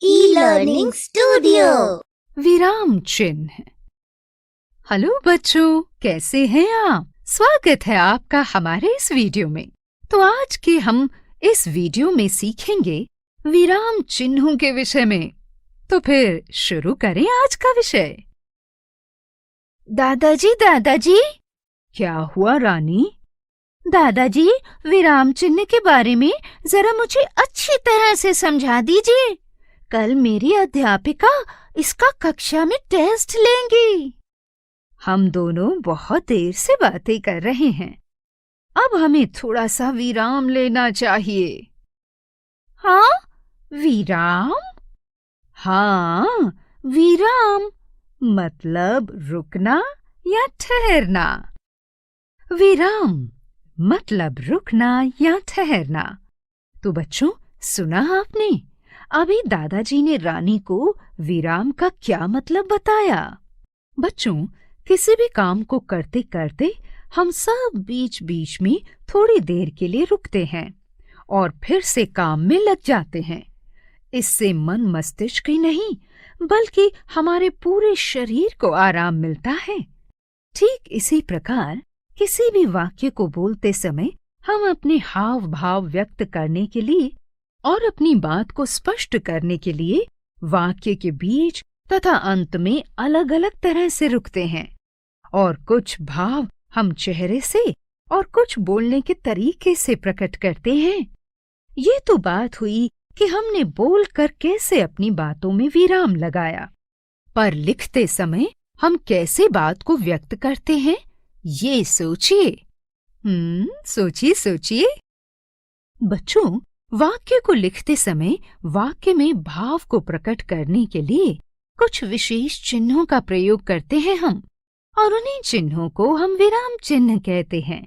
E-learning studio. विराम चिन्ह। Hello बच्चों, कैसे हैं आप? स्वागत है आपका हमारे इस वीडियो में। तो आज के हम इस वीडियो में सीखेंगे विराम चिन्हों के विषय में। तो फिर शुरू करें आज का विषय। दादाजी, क्या हुआ रानी? दादाजी, विराम चिन्ह के बारे में जरा मुझे अच्छी तरह से समझा दीजिए। कल मेरी अध्यापिका इसका कक्षा में टेस्ट लेंगी। हम दोनों बहुत देर से बातें कर रहे हैं। अब हमें थोड़ा सा विराम लेना चाहिए। हाँ, विराम? हाँ, विराम मतलब रुकना या ठहरना। विराम मतलब रुकना या ठहरना। तो बच्चों, सुना आपने? अभी दादाजी ने रानी को विराम का क्या मतलब बताया। बच्चों, किसी भी काम को करते करते हम सब बीच बीच में थोड़ी देर के लिए रुकते हैं और फिर से काम में लग जाते हैं। इससे मन मस्तिष्क ही नहीं बल्कि हमारे पूरे शरीर को आराम मिलता है। ठीक इसी प्रकार किसी भी वाक्य को बोलते समय हम अपने हाव भाव व्यक्त करने के लिए और अपनी बात को स्पष्ट करने के लिए वाक्य के बीच तथा अंत में अलग अलग तरह से रुकते हैं। और कुछ भाव हम चेहरे से और कुछ बोलने के तरीके से प्रकट करते हैं। ये तो बात हुई कि हमने बोलकर कैसे अपनी बातों में विराम लगाया, पर लिखते समय हम कैसे बात को व्यक्त करते हैं, ये सोचिए। सोचिए। बच्चों, वाक्य को लिखते समय वाक्य में भाव को प्रकट करने के लिए कुछ विशेष चिन्हों का प्रयोग करते हैं हम, और उन्हीं चिन्हों को हम विराम चिन्ह कहते हैं।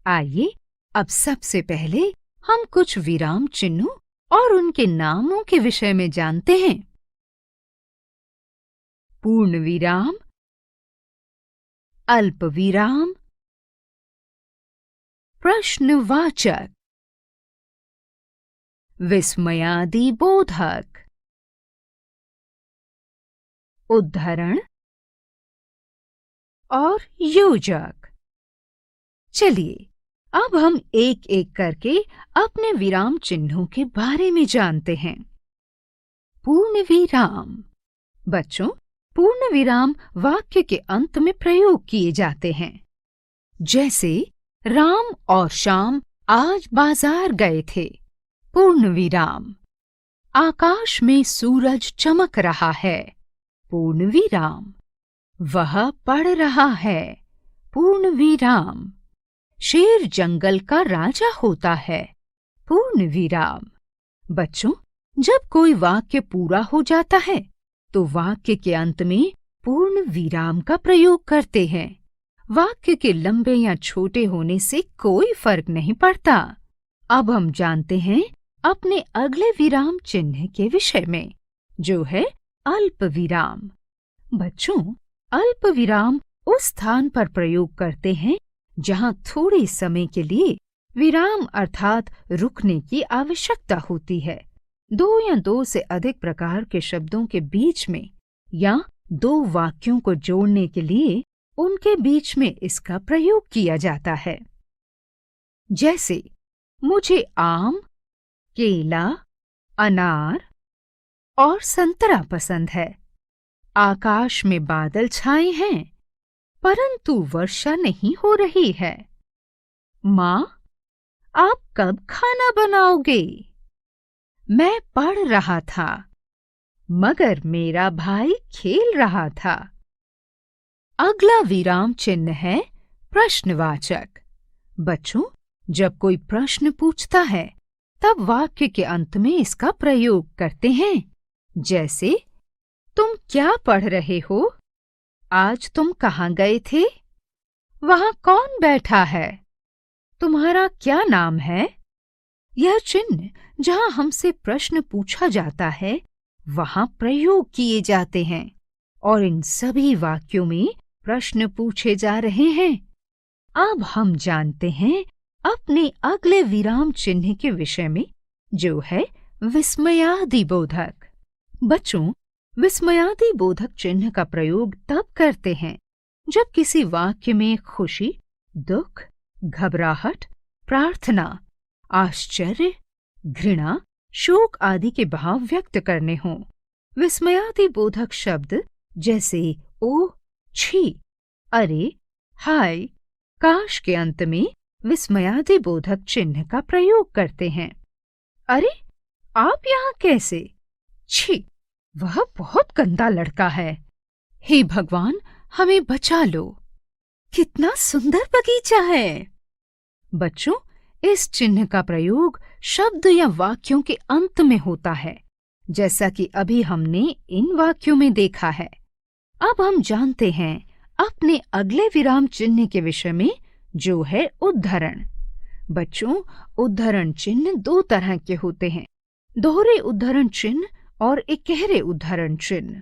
आइए अब सबसे पहले हम कुछ विराम चिन्हों और उनके नामों के विषय में जानते हैं। पूर्ण विराम, अल्प विराम, प्रश्नवाचक, विस्मयादि बोधक, उद्धरण और योजक। चलिए अब हम एक एक करके अपने विराम चिन्हों के बारे में जानते हैं। पूर्ण विराम। बच्चों, पूर्ण विराम वाक्य के अंत में प्रयोग किए जाते हैं। जैसे राम और श्याम आज बाजार गए थे। पूर्ण विराम। आकाश में सूरज चमक रहा है। पूर्ण विराम। वह पढ़ रहा है। पूर्ण विराम। शेर जंगल का राजा होता है। पूर्ण विराम। बच्चों, जब कोई वाक्य पूरा हो जाता है तो वाक्य के अंत में पूर्ण विराम का प्रयोग करते हैं। वाक्य के लंबे या छोटे होने से कोई फर्क नहीं पड़ता। अब हम जानते हैं अपने अगले विराम चिन्ह के विषय में, जो है अल्प विराम। बच्चों, अल्प विराम उस स्थान पर प्रयोग करते हैं जहां थोड़े समय के लिए विराम अर्थात रुकने की आवश्यकता होती है। दो या दो से अधिक प्रकार के शब्दों के बीच में या दो वाक्यों को जोड़ने के लिए उनके बीच में इसका प्रयोग किया जाता है। जैसे मुझे आम, केला, अनार और संतरा पसंद है। आकाश में बादल छाए हैं परंतु वर्षा नहीं हो रही है। माँ, आप कब खाना बनाओगे? मैं पढ़ रहा था मगर मेरा भाई खेल रहा था। अगला विराम चिन्ह है प्रश्नवाचक। बच्चों, जब कोई प्रश्न पूछता है तब वाक्य के अंत में इसका प्रयोग करते हैं। जैसे तुम क्या पढ़ रहे हो? आज तुम कहाँ गए थे? वहाँ कौन बैठा है? तुम्हारा क्या नाम है? यह चिन्ह जहाँ हमसे प्रश्न पूछा जाता है वहाँ प्रयोग किए जाते हैं और इन सभी वाक्यों में प्रश्न पूछे जा रहे हैं। अब हम जानते हैं अपने अगले विराम चिन्ह के विषय में, जो है विस्मयादिबोधक। बच्चों, विस्मयादि बोधक चिन्ह का प्रयोग तब करते हैं जब किसी वाक्य में खुशी, दुख, घबराहट, प्रार्थना, आश्चर्य, घृणा, शोक आदि के भाव व्यक्त करने हों। विस्मयादि बोधक शब्द जैसे ओह, छी, अरे, हाय, काश के अंत में विस्मयादि बोधक चिन्ह का प्रयोग करते हैं। अरे, आप यहाँ कैसे? छी, वह बहुत गंदा लड़का है। हे भगवान, हमें बचा लो। कितना सुंदर बगीचा है। बच्चों, इस चिन्ह का प्रयोग शब्द या वाक्यों के अंत में होता है, जैसा कि अभी हमने इन वाक्यों में देखा है। अब हम जानते हैं अपने अगले विराम चिन्ह के विषय में, जो है उद्धरण। बच्चों, उद्धरण चिन्ह दो तरह के होते हैं, दोहरे उद्धरण चिन्ह और इकहरे उद्धरण चिन्ह।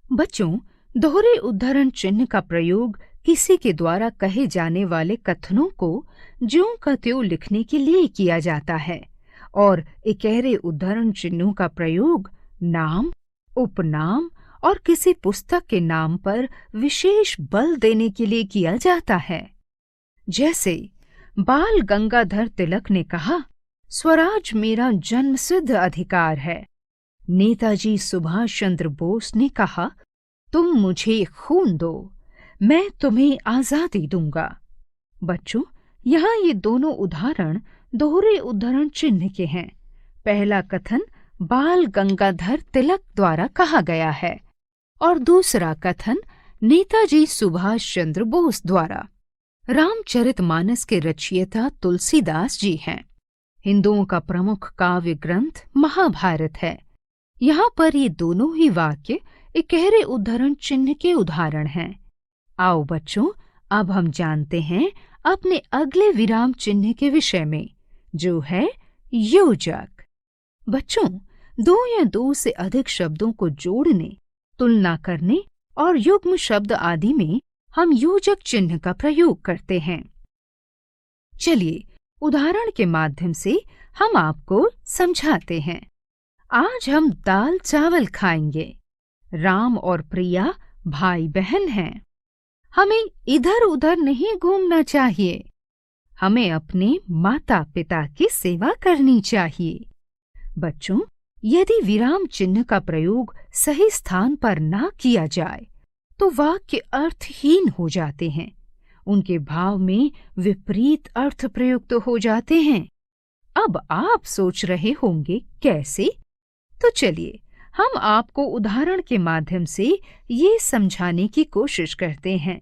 बच्चों, दोहरे उद्धरण चिन्ह का प्रयोग किसी के द्वारा कहे जाने वाले कथनों को ज्यों का त्यों लिखने के लिए किया जाता है, और इकहरे उद्धरण चिन्हों का प्रयोग नाम, उपनाम और किसी पुस्तक के नाम पर विशेष बल देने के लिए किया जाता है। जैसे बाल गंगाधर तिलक ने कहा, स्वराज मेरा जन्मसिद्ध अधिकार है। नेताजी सुभाष चंद्र बोस ने कहा, तुम मुझे खून दो, मैं तुम्हें आजादी दूंगा। बच्चों, यहाँ ये दोनों उदाहरण दोहरे उद्धरण चिन्ह के हैं। पहला कथन बाल गंगाधर तिलक द्वारा कहा गया है और दूसरा कथन नेताजी सुभाष चंद्र बोस द्वारा। रामचरितमानस के रचयिता तुलसीदास जी हैं। हिंदुओं का प्रमुख काव्य ग्रंथ महाभारत है। यहाँ पर ये दोनों ही वाक्य इकहरे उद्धरण चिन्ह के उदाहरण हैं। आओ बच्चों, अब हम जानते हैं अपने अगले विराम चिन्ह के विषय में, जो है योजक। बच्चों, दो या दो से अधिक शब्दों को जोड़ने, तुलना करने और युग्म शब्द आदि में हम योजक चिन्ह का प्रयोग करते हैं। चलिए उदाहरण के माध्यम से हम आपको समझाते हैं। आज हम दाल चावल खाएंगे। राम और प्रिया भाई बहन हैं। हमें इधर उधर नहीं घूमना चाहिए। हमें अपने माता पिता की सेवा करनी चाहिए। बच्चों, यदि विराम चिन्ह का प्रयोग सही स्थान पर ना किया जाए तो वाक्य अर्थहीन हो जाते हैं। उनके भाव में विपरीत अर्थ प्रयुक्त हो जाते हैं। अब आप सोच रहे होंगे कैसे? तो चलिए हम आपको उदाहरण के माध्यम से ये समझाने की कोशिश करते हैं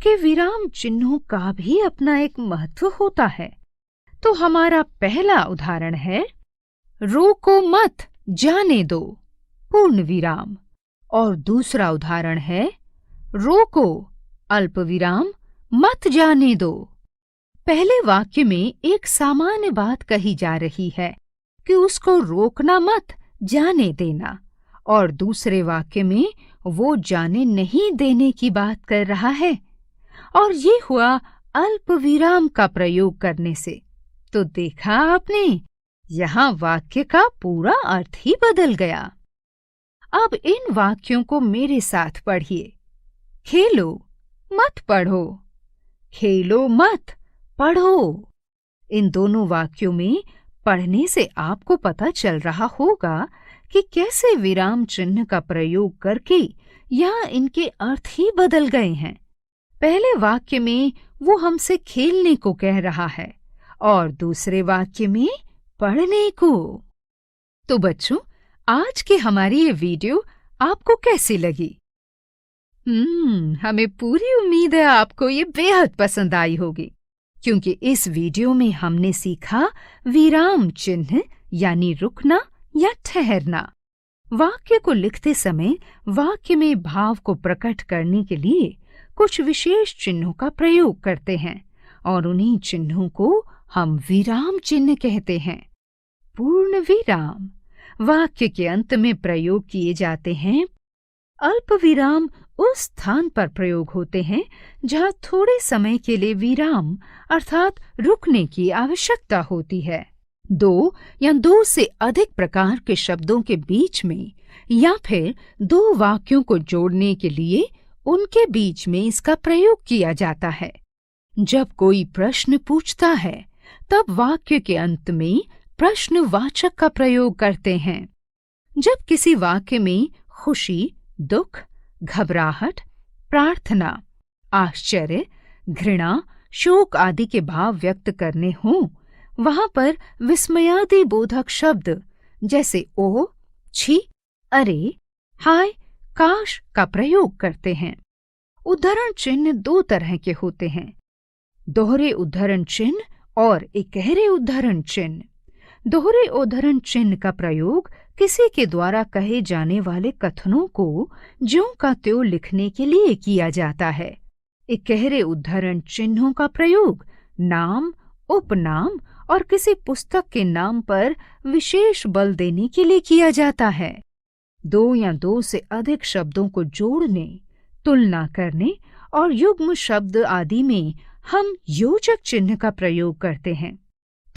कि विराम चिन्हों का भी अपना एक महत्व होता है। तो हमारा पहला उदाहरण है, रोको मत, जाने दो, पूर्ण विराम। और दूसरा उदाहरण है, रोको, अल्प विराम, मत जाने दो। पहले वाक्य में एक सामान्य बात कही जा रही है कि उसको रोकना मत, जाने देना, और दूसरे वाक्य में वो जाने नहीं देने की बात कर रहा है, और ये हुआ अल्प विराम का प्रयोग करने से। तो देखा आपने, यहाँ वाक्य का पूरा अर्थ ही बदल गया। अब इन वाक्यों को मेरे साथ पढ़िए। खेलो मत पढ़ो, खेलो मत पढ़ो। इन दोनों वाक्यों में पढ़ने से आपको पता चल रहा होगा कि कैसे विराम चिन्ह का प्रयोग करके यहाँ इनके अर्थ ही बदल गए हैं। पहले वाक्य में वो हमसे खेलने को कह रहा है और दूसरे वाक्य में पढ़ने को। तो बच्चों, आज की हमारी ये वीडियो आपको कैसी लगी? हमें पूरी उम्मीद है आपको ये बेहद पसंद आई होगी, क्योंकि इस वीडियो में हमने सीखा विराम चिन्ह यानी रुकना या ठहरना। वाक्य को लिखते समय वाक्य में भाव को प्रकट करने के लिए कुछ विशेष चिन्हों का प्रयोग करते हैं और उन्हीं चिन्हों को हम विराम चिन्ह कहते हैं। पूर्ण विराम वाक्य के अंत में प्रयोग किए जाते हैं। अल्प विराम उस स्थान पर प्रयोग होते हैं जहां थोड़े समय के लिए विराम अर्थात रुकने की आवश्यकता होती है। दो या दो से अधिक प्रकार के शब्दों के बीच में या फिर दो वाक्यों को जोड़ने के लिए उनके बीच में इसका प्रयोग किया जाता है। जब कोई प्रश्न पूछता है तब वाक्य के अंत में प्रश्नवाचक का प्रयोग करते हैं। जब किसी वाक्य में खुशी, दुख, घबराहट, प्रार्थना, आश्चर्य, घृणा, शोक आदि के भाव व्यक्त करने हों, वहां पर विस्मयादि बोधक शब्द जैसे ओ, छी, अरे, हाय, काश का प्रयोग करते हैं। उद्धरण चिन्ह दो तरह के होते हैं, दोहरे उद्धरण चिन्ह और इकहरे उद्धरण चिन्ह। दोहरे उद्धरण चिन्ह का प्रयोग किसी के द्वारा कहे जाने वाले कथनों को ज्यों का त्यों लिखने के लिए किया जाता है। इकहरे उद्धरण चिन्हों का प्रयोग नाम, उपनाम और किसी पुस्तक के नाम पर विशेष बल देने के लिए किया जाता है। दो या दो से अधिक शब्दों को जोड़ने, तुलना करने और युग्म शब्द आदि में हम योजक चिन्ह का प्रयोग करते हैं।